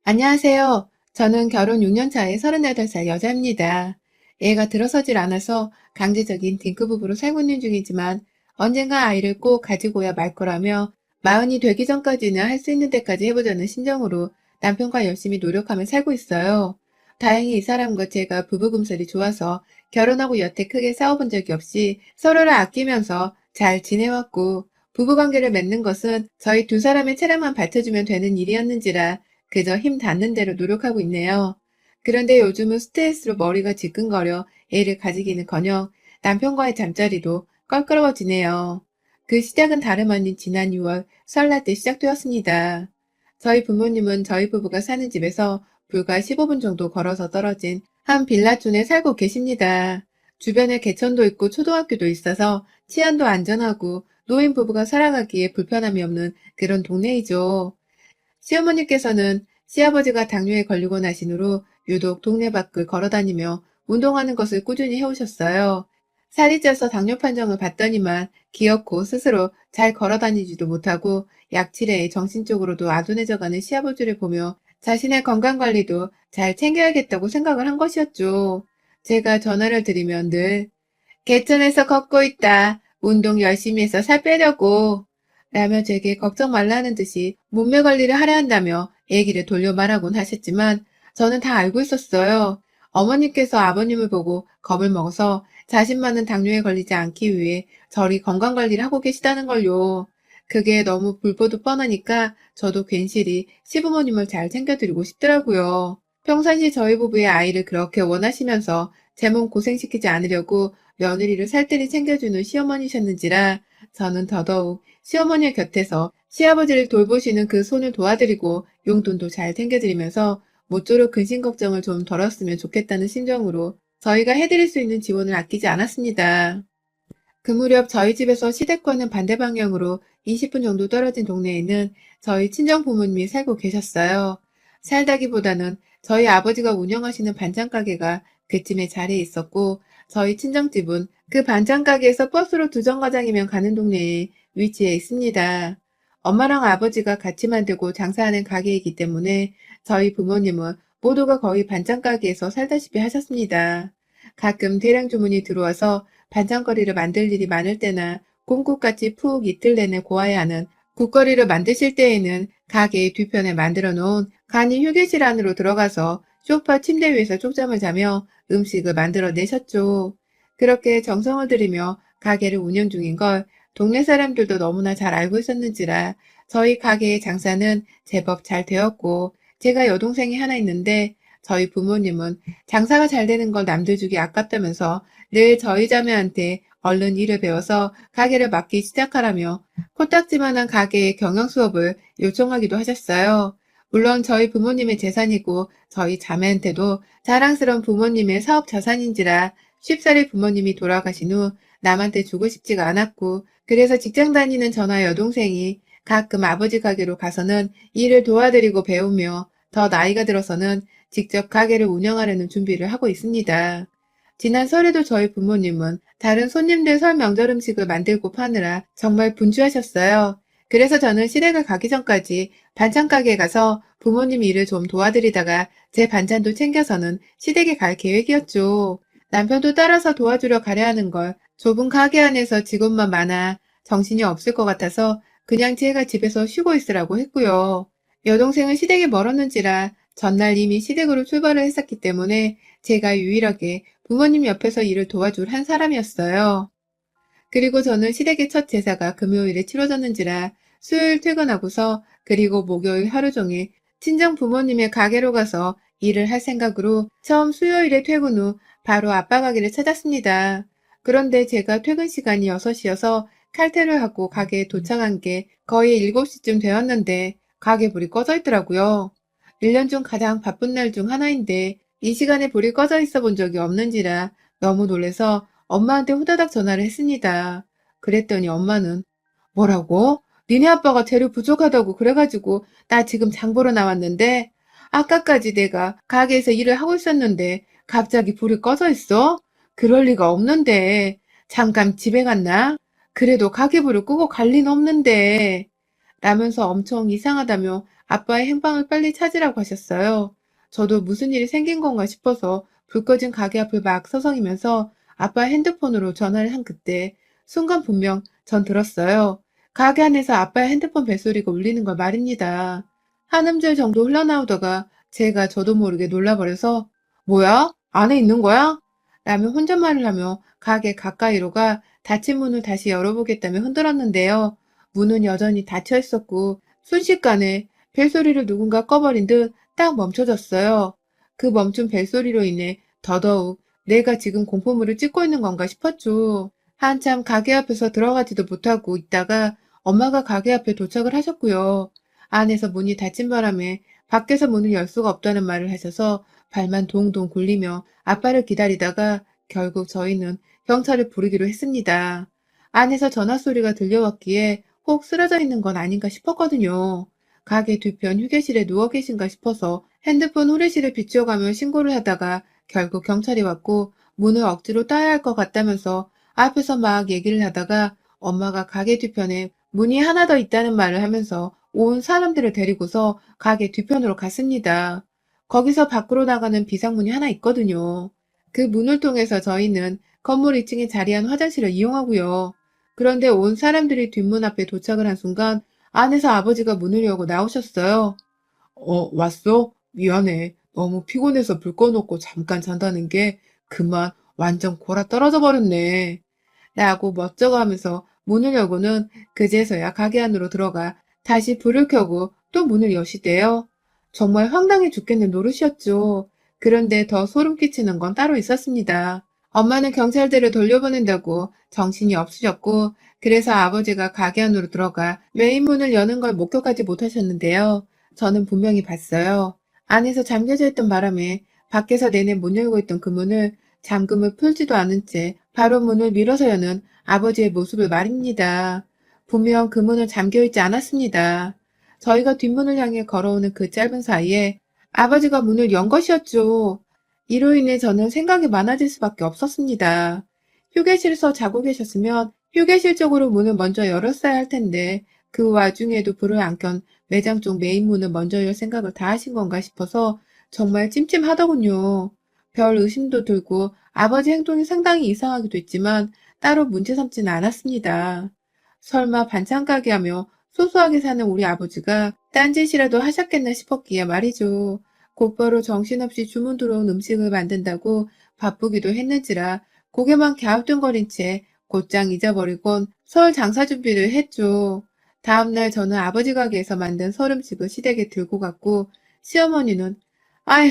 안녕하세요. 저는 결혼 6년 차의 38살 여자입니다. 애가 들어서질 않아서 강제적인 딩크부부로 살고 있는 중이지만 언젠가 아이를 꼭 가지고야 말 거라며 마흔이 되기 전까지는 할 수 있는 데까지 해보자는 심정으로 남편과 열심히 노력하며 살고 있어요. 다행히 이 사람과 제가 부부금슬이 좋아서 결혼하고 여태 크게 싸워본 적이 없이 서로를 아끼면서 잘 지내왔고 부부관계를 맺는 것은 저희 두 사람의 체력만 받쳐주면 되는 일이었는지라 그저 힘 닿는 대로 노력하고 있네요. 그런데 요즘은 스트레스로 머리가 지끈거려 애를 가지기는커녕 남편과의 잠자리도 껄끄러워지네요. 그 시작은 다름 아닌 지난 6월 설날 때 시작되었습니다. 저희 부모님은 저희 부부가 사는 집에서 불과 15분 정도 걸어서 떨어진 한 빌라촌에 살고 계십니다. 주변에 개천도 있고 초등학교도 있어서 치안도 안전하고 노인 부부가 살아가기에 불편함이 없는 그런 동네이죠. 시어머니께서는 시아버지가 당뇨에 걸리고 나신 후로 유독 동네 밖을 걸어다니며 운동하는 것을 꾸준히 해오셨어요. 살이 쪄서 당뇨 판정을 받더니만 기어코 스스로 잘 걸어다니지도 못하고 약칠에 정신적으로도 아둔해져가는 시아버지를 보며 자신의 건강관리도 잘 챙겨야겠다고 생각을 한 것이었죠. 제가 전화를 드리면 늘 개천에서 걷고 있다. 운동 열심히 해서 살 빼려고. 라며 제게 걱정 말라는 듯이 몸매 관리를 하려 한다며 얘기를 돌려 말하곤 하셨지만 저는 다 알고 있었어요. 어머니께서 아버님을 보고 겁을 먹어서 자신만은 당뇨에 걸리지 않기 위해 저리 건강관리를 하고 계시다는 걸요. 그게 너무 불보듯 뻔하니까 저도 괜시리 시부모님을 잘 챙겨드리고 싶더라고요. 평상시 저희 부부의 아이를 그렇게 원하시면서 제 몸 고생시키지 않으려고 며느리를 살뜰히 챙겨주는 시어머니셨는지라 저는 더더욱 시어머니의 곁에서 시아버지를 돌보시는 그 손을 도와드리고 용돈도 잘 챙겨드리면서 모쪼록 근심 걱정을 좀 덜었으면 좋겠다는 심정으로 저희가 해드릴 수 있는 지원을 아끼지 않았습니다. 그 무렵 저희 집에서 시댁과는 반대 방향으로 20분 정도 떨어진 동네에는 저희 친정 부모님이 살고 계셨어요. 살다기보다는 저희 아버지가 운영하시는 반찬 가게가 그쯤에 자리에 있었고 저희 친정집은 그 반찬 가게에서 버스로 2정거장이면 가는 동네에 위치해 있습니다. 엄마랑 아버지가 같이 만들고 장사하는 가게이기 때문에 저희 부모님은 모두가 거의 반찬 가게에서 살다시피 하셨습니다. 가끔 대량 주문이 들어와서 반찬거리를 만들 일이 많을 때나 곰국같이 푹 이틀 내내 고아야 하는 국거리를 만드실 때에는 가게의 뒤편에 만들어 놓은 간이 휴게실 안으로 들어가서 소파 침대 위에서 쪽잠을 자며 음식을 만들어 내셨죠. 그렇게 정성을 들이며 가게를 운영 중인 걸 동네 사람들도 너무나 잘 알고 있었는지라 저희 가게의 장사는 제법 잘 되었고 제가 여동생이 하나 있는데 저희 부모님은 장사가 잘 되는 걸 남들 주기 아깝다면서 늘 저희 자매한테 얼른 일을 배워서 가게를 맡기 시작하라며 코딱지만한 가게의 경영 수업을 요청하기도 하셨어요. 물론 저희 부모님의 재산이고 저희 자매한테도 자랑스러운 부모님의 사업 자산인지라 쉽사리 부모님이 돌아가신 후 남한테 주고 싶지가 않았고 그래서 직장 다니는 저나 여동생이 가끔 아버지 가게로 가서는 일을 도와드리고 배우며 더 나이가 들어서는 직접 가게를 운영하려는 준비를 하고 있습니다. 지난 설에도 저희 부모님은 다른 손님들 설 명절 음식을 만들고 파느라 정말 분주하셨어요. 그래서 저는 시댁을 가기 전까지 반찬 가게에 가서 부모님 일을 좀 도와드리다가 제 반찬도 챙겨서는 시댁에 갈 계획이었죠. 남편도 따라서 도와주려 가려 하는 걸 좁은 가게 안에서 직원만 많아 정신이 없을 것 같아서 그냥 제가 집에서 쉬고 있으라고 했고요. 여동생은 시댁이 멀었는지라 전날 이미 시댁으로 출발을 했었기 때문에 제가 유일하게 부모님 옆에서 일을 도와줄 한 사람이었어요. 그리고 저는 시댁의 첫 제사가 금요일에 치러졌는지라 수요일 퇴근하고서 그리고 목요일 하루 종일 친정 부모님의 가게로 가서 일을 할 생각으로 처음 수요일에 퇴근 후 바로 아빠 가게를 찾았습니다. 그런데 제가 퇴근 시간이 6시여서 칼퇴를 하고 가게에 도착한 게 거의 7시쯤 되었는데 가게 불이 꺼져 있더라고요. 1년 중 가장 바쁜 날 중 하나인데 이 시간에 불이 꺼져 있어 본 적이 없는지라 너무 놀라서 엄마한테 후다닥 전화를 했습니다. 그랬더니 엄마는 뭐라고? 니네 아빠가 재료 부족하다고 그래가지고 나 지금 장 보러 나왔는데 아까까지 내가 가게에서 일을 하고 있었는데 갑자기 불이 꺼져 있어? 그럴 리가 없는데 잠깐 집에 갔나? 그래도 가게 불을 끄고 갈 리는 없는데 라면서 엄청 이상하다며 아빠의 행방을 빨리 찾으라고 하셨어요. 저도 무슨 일이 생긴 건가 싶어서 불 꺼진 가게 앞을 막 서성이면서 아빠의 핸드폰으로 전화를 한 그때 순간 분명 전 들었어요. 가게 안에서 아빠의 핸드폰 벨소리가 울리는 걸 말입니다. 한 음절 정도 흘러나오다가 제가 저도 모르게 놀라버려서 뭐야? 안에 있는 거야? 라며 혼잣말을 하며 가게 가까이로 가 닫힌 문을 다시 열어보겠다며 흔들었는데요. 문은 여전히 닫혀 있었고 순식간에 벨소리를 누군가 꺼버린 듯 딱 멈춰졌어요. 그 멈춘 벨소리로 인해 더더욱 내가 지금 공포물을 찍고 있는 건가 싶었죠. 한참 가게 앞에서 들어가지도 못하고 있다가 엄마가 가게 앞에 도착을 하셨고요. 안에서 문이 닫힌 바람에 밖에서 문을 열 수가 없다는 말을 하셔서 발만 동동 굴리며 아빠를 기다리다가 결국 저희는 경찰을 부르기로 했습니다. 안에서 전화 소리가 들려왔기에 혹 쓰러져 있는 건 아닌가 싶었거든요. 가게 뒤편 휴게실에 누워 계신가 싶어서 핸드폰 후레쉬를 비추어가며 신고를 하다가 결국 경찰이 왔고 문을 억지로 따야 할 것 같다면서 앞에서 막 얘기를 하다가 엄마가 가게 뒤편에 문이 하나 더 있다는 말을 하면서 온 사람들을 데리고서 가게 뒤편으로 갔습니다. 거기서 밖으로 나가는 비상문이 하나 있거든요. 그 문을 통해서 저희는 건물 2층에 자리한 화장실을 이용하고요. 그런데 온 사람들이 뒷문 앞에 도착을 한 순간 안에서 아버지가 문을 열고 나오셨어요. 왔어? 미안해. 너무 피곤해서 불 꺼놓고 잠깐 잔다는 게 그만 완전 골아 떨어져 버렸네. 라고 멋쩍어 하면서 문을 열고는 그제서야 가게 안으로 들어가 다시 불을 켜고 또 문을 여시대요. 정말 황당해 죽겠는 노릇이었죠. 그런데 더 소름 끼치는 건 따로 있었습니다. 엄마는 경찰대를 돌려보낸다고 정신이 없으셨고 그래서 아버지가 가게 안으로 들어가 메인 문을 여는 걸 목격하지 못하셨는데요. 저는 분명히 봤어요. 안에서 잠겨져 있던 바람에 밖에서 내내 못 열고 있던 그 문을 잠금을 풀지도 않은 채 바로 문을 밀어서 여는 아버지의 모습을 말입니다. 분명 그 문은 잠겨있지 않았습니다. 저희가 뒷문을 향해 걸어오는 그 짧은 사이에 아버지가 문을 연 것이었죠. 이로 인해 저는 생각이 많아질 수밖에 없었습니다. 휴게실에서 자고 계셨으면 휴게실 쪽으로 문을 먼저 열었어야 할 텐데 그 와중에도 불을 안 켠 매장 쪽 메인 문을 먼저 열 생각을 다 하신 건가 싶어서 정말 찜찜하더군요. 별 의심도 들고 아버지 행동이 상당히 이상하기도 했지만 따로 문제 삼지는 않았습니다. 설마 반찬 가게 하며 소소하게 사는 우리 아버지가 딴짓이라도 하셨겠나 싶었기에 말이죠. 곧바로 정신없이 주문 들어온 음식을 만든다고 바쁘기도 했는지라 고개만 갸우뚱거린 채 곧장 잊어버리곤 설 장사 준비를 했죠. 다음날 저는 아버지 가게에서 만든 설 음식을 시댁에 들고 갔고 시어머니는 아휴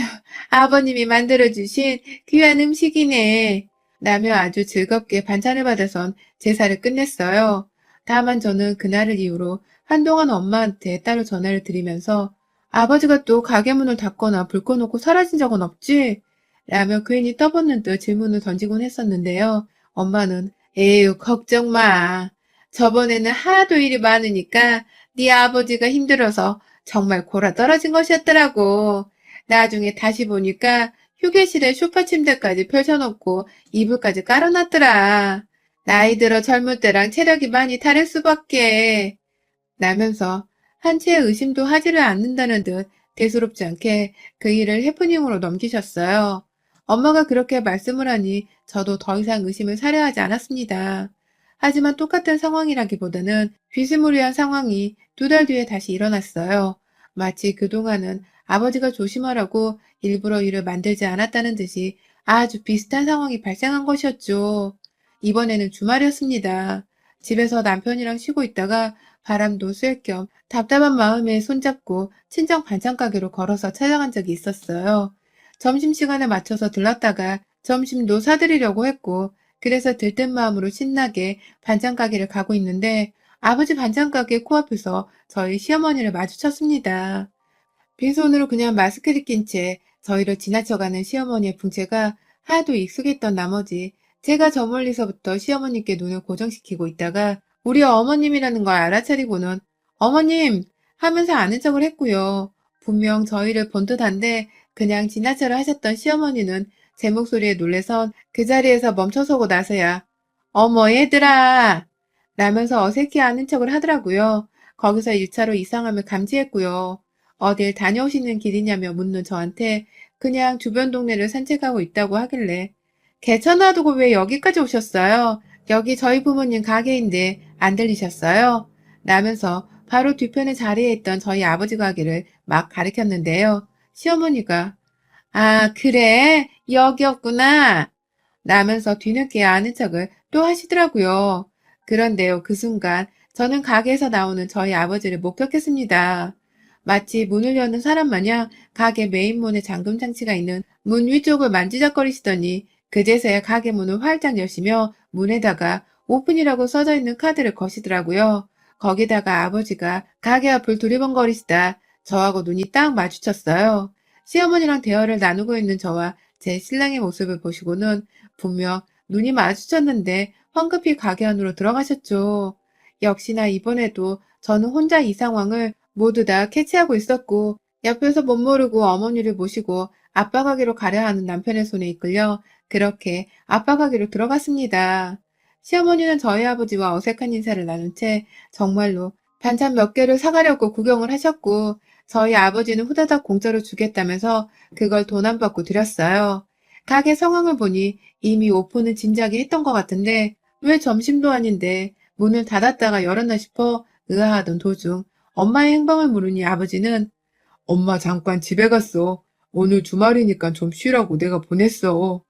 아버님이 만들어주신 귀한 음식이네 라며 아주 즐겁게 반찬을 받아선 제사를 끝냈어요. 다만 저는 그날을 이후로 한동안 엄마한테 따로 전화를 드리면서 아버지가 또 가게 문을 닫거나 불 꺼놓고 사라진 적은 없지? 라며 괜히 떠벗는 듯 질문을 던지곤 했었는데요. 엄마는 에휴 걱정 마. 저번에는 하도 일이 많으니까 네 아버지가 힘들어서 정말 골아 떨어진 것이었더라고. 나중에 다시 보니까 휴게실에 소파 침대까지 펼쳐놓고 이불까지 깔아놨더라. 나이 들어 젊을 때랑 체력이 많이 다를 수밖에. 라면서 한 채의 의심도 하지를 않는다는 듯 대수롭지 않게 그 일을 해프닝으로 넘기셨어요. 엄마가 그렇게 말씀을 하니 저도 더 이상 의심을 사려하지 않았습니다. 하지만 똑같은 상황이라기보다는 비스무리한 상황이 2달 뒤에 다시 일어났어요. 마치 그동안은 아버지가 조심하라고 일부러 일을 만들지 않았다는 듯이 아주 비슷한 상황이 발생한 것이었죠. 이번에는 주말이었습니다. 집에서 남편이랑 쉬고 있다가 바람도 쐴 겸 답답한 마음에 손잡고 친정 반찬 가게로 걸어서 찾아간 적이 있었어요. 점심시간에 맞춰서 들렀다가 점심도 사드리려고 했고 그래서 들뜬 마음으로 신나게 반찬 가게를 가고 있는데 아버지 반찬 가게 코앞에서 저희 시어머니를 마주쳤습니다. 빈손으로 그냥 마스크를 낀 채 저희를 지나쳐가는 시어머니의 풍채가 하도 익숙했던 나머지 제가 저 멀리서부터 시어머니께 눈을 고정시키고 있다가 우리 어머님이라는 걸 알아차리고는 어머님 하면서 아는 척을 했고요. 분명 저희를 본 듯한데 그냥 지나쳐라 하셨던 시어머니는 제 목소리에 놀래선 그 자리에서 멈춰서고 나서야 어머 얘들아 라면서 어색해 하는 척을 하더라고요. 거기서 1차로 이상함을 감지했고요. 어딜 다녀오시는 길이냐며 묻는 저한테 그냥 주변 동네를 산책하고 있다고 하길래 개천 놔두고 왜 여기까지 오셨어요? 여기 저희 부모님 가게인데 안 들리셨어요? 라면서 바로 뒤편에 자리에 있던 저희 아버지 가게를 막 가리켰는데요. 시어머니가 아, 그래? 여기였구나. 라면서 뒤늦게 아는 척을 또 하시더라고요. 그런데요, 그 순간 저는 가게에서 나오는 저희 아버지를 목격했습니다. 마치 문을 여는 사람 마냥 가게 메인문에 잠금 장치가 있는 문 위쪽을 만지작거리시더니 그제서야 가게 문을 활짝 여시며 문에다가 오픈이라고 써져 있는 카드를 거시더라고요. 거기다가 아버지가 가게 앞을 두리번거리시다 저하고 눈이 딱 마주쳤어요. 시어머니랑 대화를 나누고 있는 저와 제 신랑의 모습을 보시고는 분명 눈이 마주쳤는데 황급히 가게 안으로 들어가셨죠. 역시나 이번에도 저는 혼자 이 상황을 모두 다 캐치하고 있었고 옆에서 못 모르고 어머니를 모시고 아빠 가게로 가려 하는 남편의 손에 이끌려 그렇게 아빠 가게로 들어갔습니다. 시어머니는 저희 아버지와 어색한 인사를 나눈 채 정말로 반찬 몇 개를 사가려고 구경을 하셨고 저희 아버지는 후다닥 공짜로 주겠다면서 그걸 돈 안 받고 드렸어요. 가게 상황을 보니 이미 오픈은 진작에 했던 것 같은데 왜 점심도 아닌데 문을 닫았다가 열었나 싶어 의아하던 도중 엄마의 행방을 물으니 아버지는 엄마 잠깐 집에 갔어. 오늘 주말이니까 좀 쉬라고 내가 보냈어.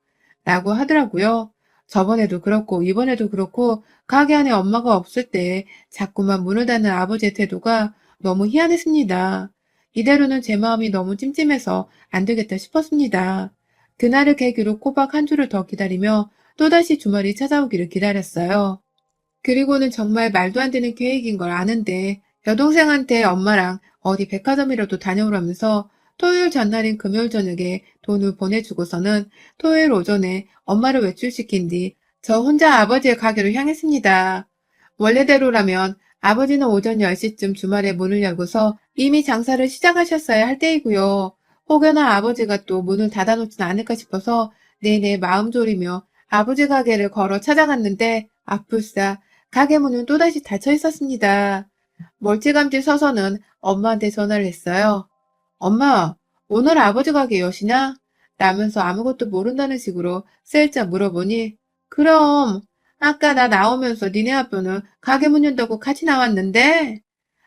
라고 하더라고요. 저번에도 그렇고 이번에도 그렇고 가게 안에 엄마가 없을 때 자꾸만 문을 닫는 아버지의 태도가 너무 희한했습니다. 이대로는 제 마음이 너무 찜찜해서 안 되겠다 싶었습니다. 그날을 계기로 꼬박 한 주를 더 기다리며 또다시 주말이 찾아오기를 기다렸어요. 그리고는 정말 말도 안 되는 계획인 걸 아는데 여동생한테 엄마랑 어디 백화점이라도 다녀오라면서 토요일 전날인 금요일 저녁에 돈을 보내주고서는 토요일 오전에 엄마를 외출시킨 뒤 저 혼자 아버지의 가게로 향했습니다. 원래대로라면 아버지는 오전 10시쯤 주말에 문을 열고서 이미 장사를 시작하셨어야 할 때이고요. 혹여나 아버지가 또 문을 닫아놓진 않을까 싶어서 내내 마음 졸이며 아버지 가게를 걸어 찾아갔는데 아플싸 가게 문은 또다시 닫혀 있었습니다. 멀찌감치 서서는 엄마한테 전화를 했어요. 엄마, 오늘 아버지 가게 여시나? 라면서 아무것도 모른다는 식으로 슬쩍 물어보니 그럼 아까 나 나오면서 니네 아빠는 가게 문 연다고 같이 나왔는데?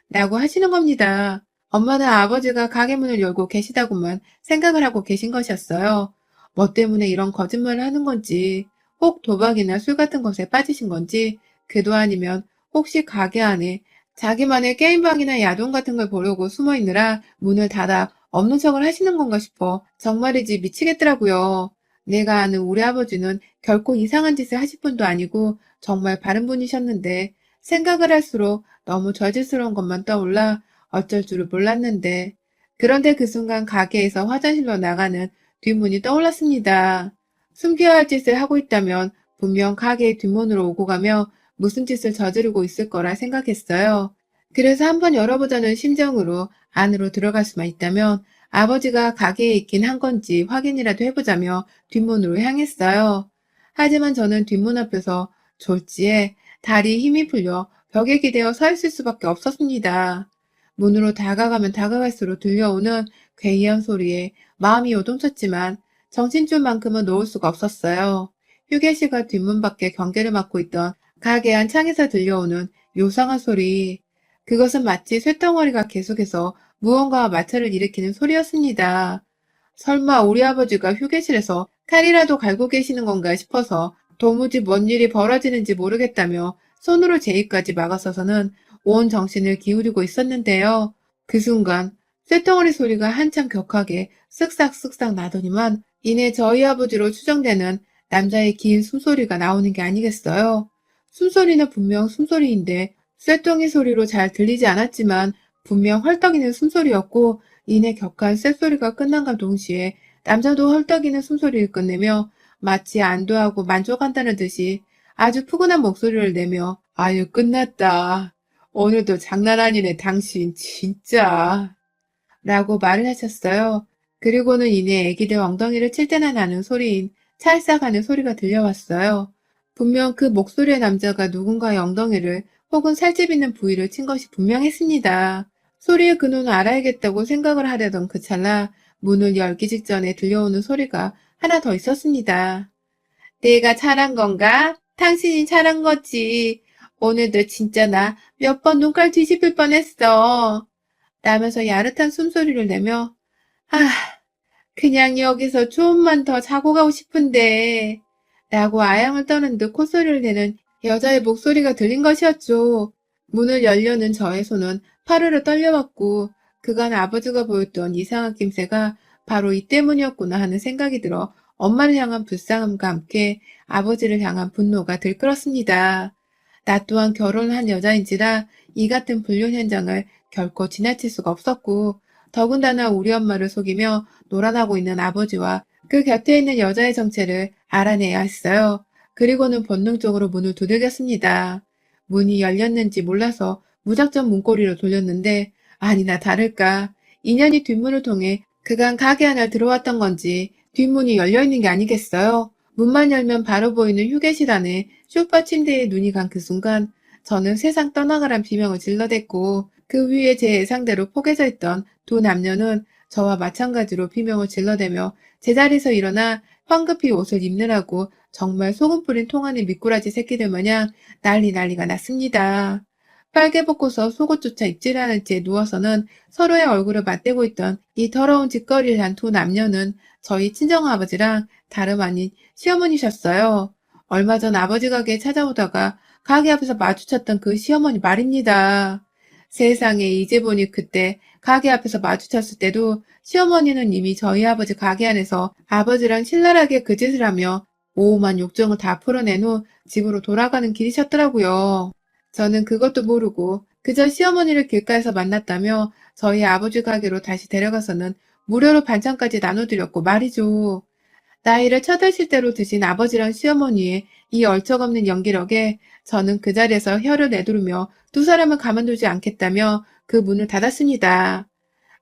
라고 하시는 겁니다. 엄마는 아버지가 가게 문을 열고 계시다고만 생각을 하고 계신 것이었어요. 뭐 때문에 이런 거짓말을 하는 건지, 혹 도박이나 술 같은 것에 빠지신 건지, 그도 아니면 혹시 가게 안에 자기만의 게임방이나 야동 같은 걸 보려고 숨어 있느라 문을 닫아 없는 척을 하시는 건가 싶어 정말이지 미치겠더라고요. 내가 아는 우리 아버지는 결코 이상한 짓을 하실 분도 아니고 정말 바른 분이셨는데 생각을 할수록 너무 저질스러운 것만 떠올라 어쩔 줄을 몰랐는데 그런데 그 순간 가게에서 화장실로 나가는 뒷문이 떠올랐습니다. 숨겨야 할 짓을 하고 있다면 분명 가게의 뒷문으로 오고 가며 무슨 짓을 저지르고 있을 거라 생각했어요. 그래서 한번 열어보자는 심정으로 안으로 들어갈 수만 있다면 아버지가 가게에 있긴 한 건지 확인이라도 해보자며 뒷문으로 향했어요. 하지만 저는 뒷문 앞에서 졸지에 다리에 힘이 풀려 벽에 기대어 서 있을 수밖에 없었습니다. 문으로 다가가면 다가갈수록 들려오는 괴이한 소리에 마음이 요동쳤지만 정신줄만큼은 놓을 수가 없었어요. 휴게실과 뒷문 밖에 경계를 맡고 있던 가게 안 창에서 들려오는 요상한 소리. 그것은 마치 쇳덩어리가 계속해서 무언가와 마찰을 일으키는 소리였습니다. 설마 우리 아버지가 휴게실에서 칼이라도 갈고 계시는 건가 싶어서 도무지 뭔 일이 벌어지는지 모르겠다며 손으로 제 입까지 막아서서는 온 정신을 기울이고 있었는데요. 그 순간 쇳덩어리 소리가 한참 격하게 쓱싹쓱싹 나더니만 이내 저희 아버지로 추정되는 남자의 긴 숨소리가 나오는 게 아니겠어요. 숨소리는 분명 숨소리인데 쇳덩이 소리로 잘 들리지 않았지만 분명 헐떡이는 숨소리였고 이내 격한 쇳소리가 끝난과 동시에 남자도 헐떡이는 숨소리를 끝내며 마치 안도하고 만족한다는 듯이 아주 푸근한 목소리를 내며 아유 끝났다. 오늘도 장난 아니네 당신 진짜 라고 말을 하셨어요. 그리고는 이내 애기들 엉덩이를 칠 때나 나는 소리인 찰싹하는 소리가 들려왔어요. 분명 그 목소리의 남자가 누군가의 엉덩이를 혹은 살집 있는 부위를 친 것이 분명했습니다. 소리의 근원을 알아야겠다고 생각을 하려던 그 찰나 문을 열기 직전에 들려오는 소리가 하나 더 있었습니다. 내가 잘한 건가? 당신이 잘한 거지. 오늘도 진짜 나 몇 번 눈깔 뒤집힐 뻔했어. 라면서 야릇한 숨소리를 내며 아, 그냥 여기서 좀만 더 자고 가고 싶은데 라고 아양을 떠는 듯 콧소리를 내는 여자의 목소리가 들린 것이었죠. 문을 열려는 저의 손은 파르르 떨려왔고 그간 아버지가 보였던 이상한 낌새가 바로 이 때문이었구나 하는 생각이 들어 엄마를 향한 불쌍함과 함께 아버지를 향한 분노가 들끓었습니다. 나 또한 결혼을 한 여자인지라 이 같은 불륜 현장을 결코 지나칠 수가 없었고 더군다나 우리 엄마를 속이며 놀아나고 있는 아버지와 그 곁에 있는 여자의 정체를 알아내야 했어요. 그리고는 본능적으로 문을 두들겼습니다. 문이 열렸는지 몰라서 무작정 문고리로 돌렸는데 아니나 다를까 인연이 뒷문을 통해 그간 가게 안을 들어왔던 건지 뒷문이 열려있는 게 아니겠어요. 문만 열면 바로 보이는 휴게실 안에 소파 침대에 눈이 간 그 순간 저는 세상 떠나가란 비명을 질러댔고 그 위에 제 예상대로 포개져 있던 두 남녀는 저와 마찬가지로 비명을 질러대며 제자리에서 일어나 황급히 옷을 입느라고 정말 소금 뿌린 통 안의 미꾸라지 새끼들 마냥 난리가 났습니다. 빨개 벗고서 속옷조차 입질 않은 채 누워서는 서로의 얼굴을 맞대고 있던 이 더러운 짓거리를 한 두 남녀는 저희 친정아버지랑 다름 아닌 시어머니셨어요. 얼마 전 아버지 가게에 찾아오다가 가게 앞에서 마주쳤던 그 시어머니 말입니다. 세상에 이제 보니 그때 가게 앞에서 마주쳤을 때도 시어머니는 이미 저희 아버지 가게 안에서 아버지랑 신랄하게 그 짓을 하며 오만 욕정을 다 풀어낸 후 집으로 돌아가는 길이셨더라고요. 저는 그것도 모르고 그저 시어머니를 길가에서 만났다며 저희 아버지 가게로 다시 데려가서는 무료로 반찬까지 나눠드렸고 말이죠. 나이를 처들실 대로 드신 아버지랑 시어머니의 이 얼척없는 연기력에 저는 그 자리에서 혀를 내두르며 두 사람을 가만두지 않겠다며 그 문을 닫았습니다.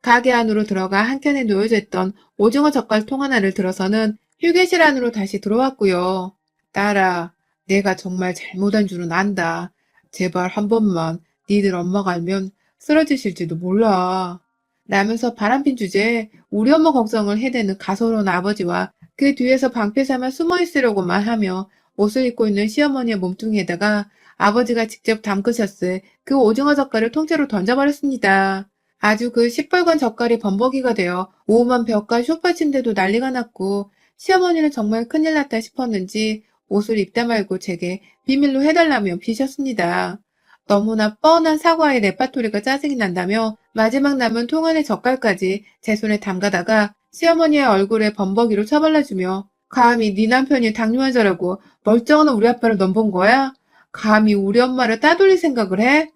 가게 안으로 들어가 한켠에 놓여져 있던 오징어 젓갈 통 하나를 들어서는 휴게실 안으로 다시 들어왔고요. 딸아, 내가 정말 잘못한 줄은 안다. 제발 한 번만 니들 엄마가 알면 쓰러지실지도 몰라. 라면서 바람핀 주제에 우리 엄마 걱정을 해대는 가소로운 아버지와 그 뒤에서 방패삼아 숨어있으려고만 하며 옷을 입고 있는 시어머니의 몸뚱이에다가 아버지가 직접 담그셨을 그 오징어 젓갈을 통째로 던져버렸습니다. 아주 그 시뻘건 젓갈이 범벅이가 되어 오만 벽과 소파 침대도 난리가 났고 시어머니는 정말 큰일 났다 싶었는지 옷을 입다 말고 제게 비밀로 해달라며 비셨습니다. 너무나 뻔한 사과의 레파토리가 짜증이 난다며 마지막 남은 통 안의 젓갈까지 제 손에 담가다가 시어머니의 얼굴에 범벅이로 쳐발라주며 감히 네 남편이 당뇨환자라고 멀쩡한 우리 아빠를 넘본 거야? 감히 우리 엄마를 따돌릴 생각을 해?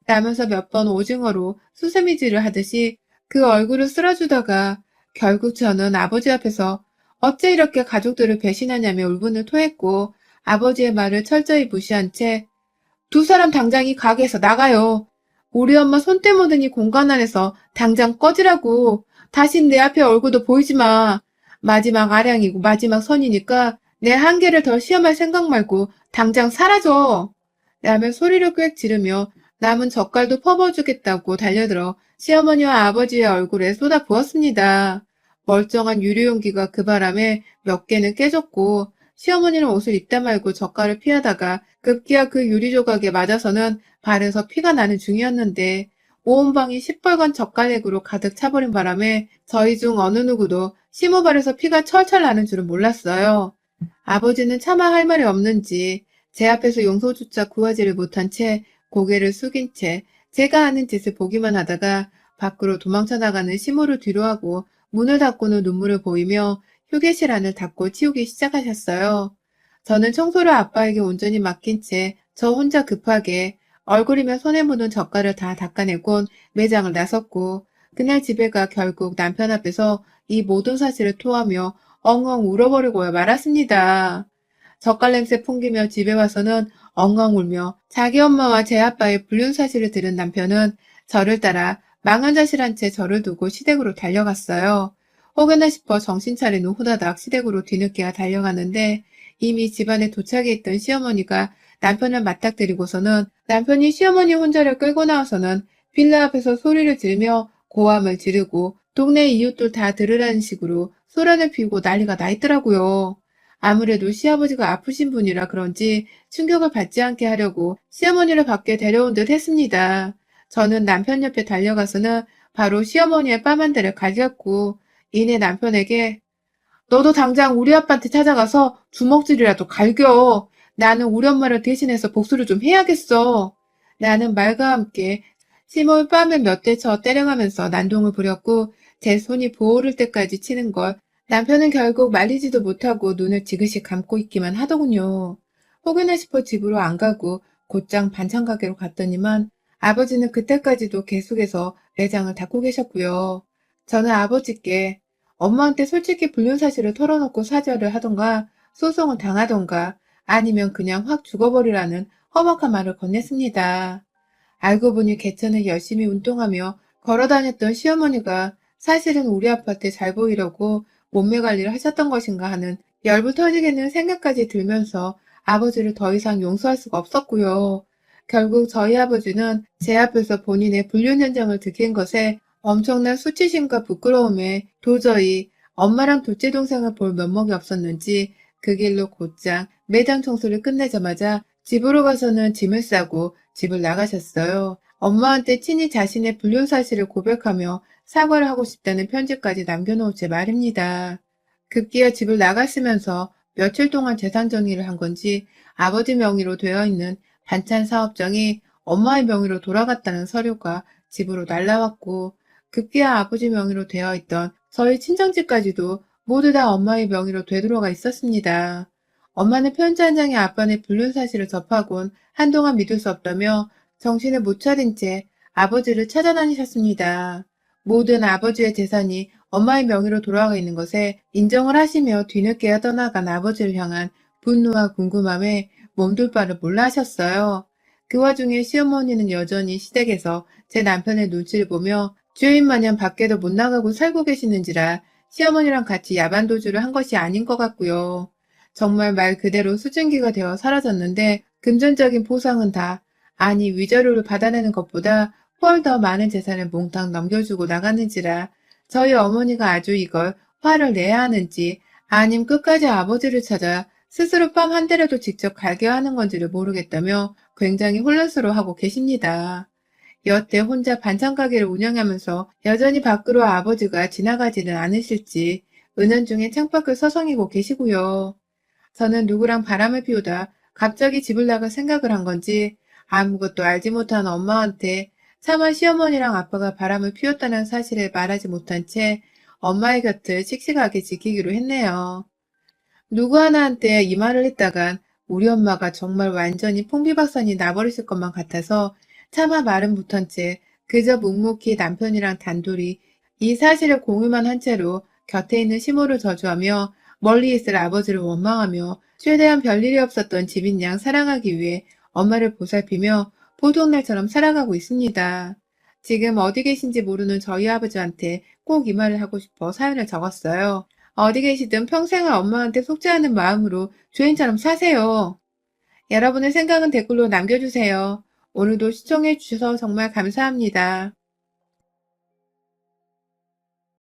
라면서 몇 번 오징어로 수세미질을 하듯이 그 얼굴을 쓸어주다가 결국 저는 아버지 앞에서 어째 이렇게 가족들을 배신하냐며 울분을 토했고 아버지의 말을 철저히 무시한 채 두 사람 당장 이 가게에서 나가요. 우리 엄마 손때 묻으니 공간 안에서 당장 꺼지라고. 다신 내 앞에 얼굴도 보이지 마. 마지막 아량이고 마지막 선이니까 내 한계를 더 시험할 생각 말고 당장 사라져. 라며 소리를 꽥 지르며 남은 젓갈도 퍼부어주겠다고 달려들어 시어머니와 아버지의 얼굴에 쏟아 부었습니다. 멀쩡한 유리용기가 그 바람에 몇 개는 깨졌고 시어머니는 옷을 입다 말고 젓갈을 피하다가 급기야 그 유리 조각에 맞아서는 발에서 피가 나는 중이었는데 온 방이 시뻘건 젓갈액으로 가득 차버린 바람에 저희 중 어느 누구도 심호발에서 피가 철철 나는 줄은 몰랐어요. 아버지는 차마 할 말이 없는지 제 앞에서 용서조차 구하지를 못한 채 고개를 숙인 채 제가 하는 짓을 보기만 하다가 밖으로 도망쳐 나가는 시모를 뒤로하고 문을 닫고는 눈물을 보이며 휴게실 안을 닫고 치우기 시작하셨어요. 저는 청소를 아빠에게 온전히 맡긴 채 저 혼자 급하게 얼굴이며 손에 묻은 젓갈을 다 닦아내곤 매장을 나섰고 그날 집에 가 결국 남편 앞에서 이 모든 사실을 토하며 엉엉 울어버리고야 말았습니다. 젓갈 냄새 풍기며 집에 와서는 엉엉 울며 자기 엄마와 제 아빠의 불륜 사실을 들은 남편은 저를 따라 망연자실한 채 저를 두고 시댁으로 달려갔어요. 혹여나 싶어 정신 차린 후 후다닥 시댁으로 뒤늦게야 달려가는데 이미 집안에 도착해 있던 시어머니가 남편을 맞닥뜨리고서는 남편이 시어머니 혼자를 끌고 나와서는 빌라 앞에서 소리를 지르며 고함을 지르고 동네 이웃들 다 들으라는 식으로 소란을 피우고 난리가 나 있더라고요. 아무래도 시아버지가 아프신 분이라 그런지 충격을 받지 않게 하려고 시어머니를 밖에 데려온 듯 했습니다. 저는 남편 옆에 달려가서는 바로 시어머니의 뺨 한 대를 갈겼고 이내 남편에게 너도 당장 우리 아빠한테 찾아가서 주먹질이라도 갈겨. 나는 우리 엄마를 대신해서 복수를 좀 해야겠어. 나는 말과 함께 시몬 뺨을 몇 대 쳐 때려가면서 난동을 부렸고 제 손이 부어오를 때까지 치는 걸 남편은 결국 말리지도 못하고 눈을 지그시 감고 있기만 하더군요. 혹여나 싶어 집으로 안 가고 곧장 반찬 가게로 갔더니만 아버지는 그때까지도 계속해서 매장을 닫고 계셨고요. 저는 아버지께 엄마한테 솔직히 불륜 사실을 털어놓고 사죄를 하던가 소송을 당하던가 아니면 그냥 확 죽어버리라는 험악한 말을 건넸습니다. 알고 보니 개천을 열심히 운동하며 걸어다녔던 시어머니가 사실은 우리 아빠한테 잘 보이려고 몸매 관리를 하셨던 것인가 하는 열불 터지겠는 생각까지 들면서 아버지를 더 이상 용서할 수가 없었고요. 결국 저희 아버지는 제 앞에서 본인의 불륜 현장을 들킨 것에 엄청난 수치심과 부끄러움에 도저히 엄마랑 둘째 동생을 볼 면목이 없었는지 그 길로 곧장 매장 청소를 끝내자마자 집으로 가서는 짐을 싸고 집을 나가셨어요. 엄마한테 친히 자신의 불륜 사실을 고백하며 사과를 하고 싶다는 편지까지 남겨놓은 채 말입니다. 급기야 집을 나갔으면서 며칠 동안 재산 정리를 한 건지 아버지 명의로 되어 있는 반찬 사업장이 엄마의 명의로 돌아갔다는 서류가 집으로 날라왔고 급기야 아버지 명의로 되어 있던 저희 친정집까지도 모두 다 엄마의 명의로 되돌아가 있었습니다. 엄마는 편지 한 장에 아빠의 불륜 사실을 접하곤 한동안 믿을 수 없다며 정신을 못 차린 채 아버지를 찾아다니셨습니다. 모든 아버지의 재산이 엄마의 명의로 돌아가 있는 것에 인정을 하시며 뒤늦게 떠나간 아버지를 향한 분노와 궁금함에 몸둘 바를 몰라 하셨어요. 그 와중에 시어머니는 여전히 시댁에서 제 남편의 눈치를 보며 주인 마냥 밖에도 못 나가고 살고 계시는지라 시어머니랑 같이 야반도주를 한 것이 아닌 것 같고요. 정말 말 그대로 수증기가 되어 사라졌는데 금전적인 보상은 다 아니 위자료를 받아내는 것보다 훨 더 많은 재산을 몽땅 넘겨주고 나갔는지라 저희 어머니가 아주 이걸 화를 내야 하는지 아님 끝까지 아버지를 찾아 스스로 뺨 한 대라도 직접 갈겨 하는 건지를 모르겠다며 굉장히 혼란스러워하고 계십니다. 여태 혼자 반찬 가게를 운영하면서 여전히 밖으로 아버지가 지나가지는 않으실지 은연중에 창밖을 서성이고 계시고요. 저는 누구랑 바람을 피우다 갑자기 집을 나갈 생각을 한 건지 아무것도 알지 못한 엄마한테 차마 시어머니랑 아빠가 바람을 피웠다는 사실을 말하지 못한 채 엄마의 곁을 씩씩하게 지키기로 했네요. 누구 하나한테 이 말을 했다간 우리 엄마가 정말 완전히 풍비박산이 나버리실 것만 같아서 차마 말은 못한 채 그저 묵묵히 남편이랑 단둘이 이 사실을 공유만 한 채로 곁에 있는 시모를 저주하며 멀리 있을 아버지를 원망하며 최대한 별일이 없었던 집인 양 사랑하기 위해 엄마를 보살피며 보통날처럼 살아가고 있습니다. 지금 어디 계신지 모르는 저희 아버지한테 꼭 이 말을 하고 싶어 사연을 적었어요. 어디 계시든 평생을 엄마한테 속지 않은 마음으로 주인처럼 사세요. 여러분의 생각은 댓글로 남겨주세요. 오늘도 시청해주셔서 정말 감사합니다.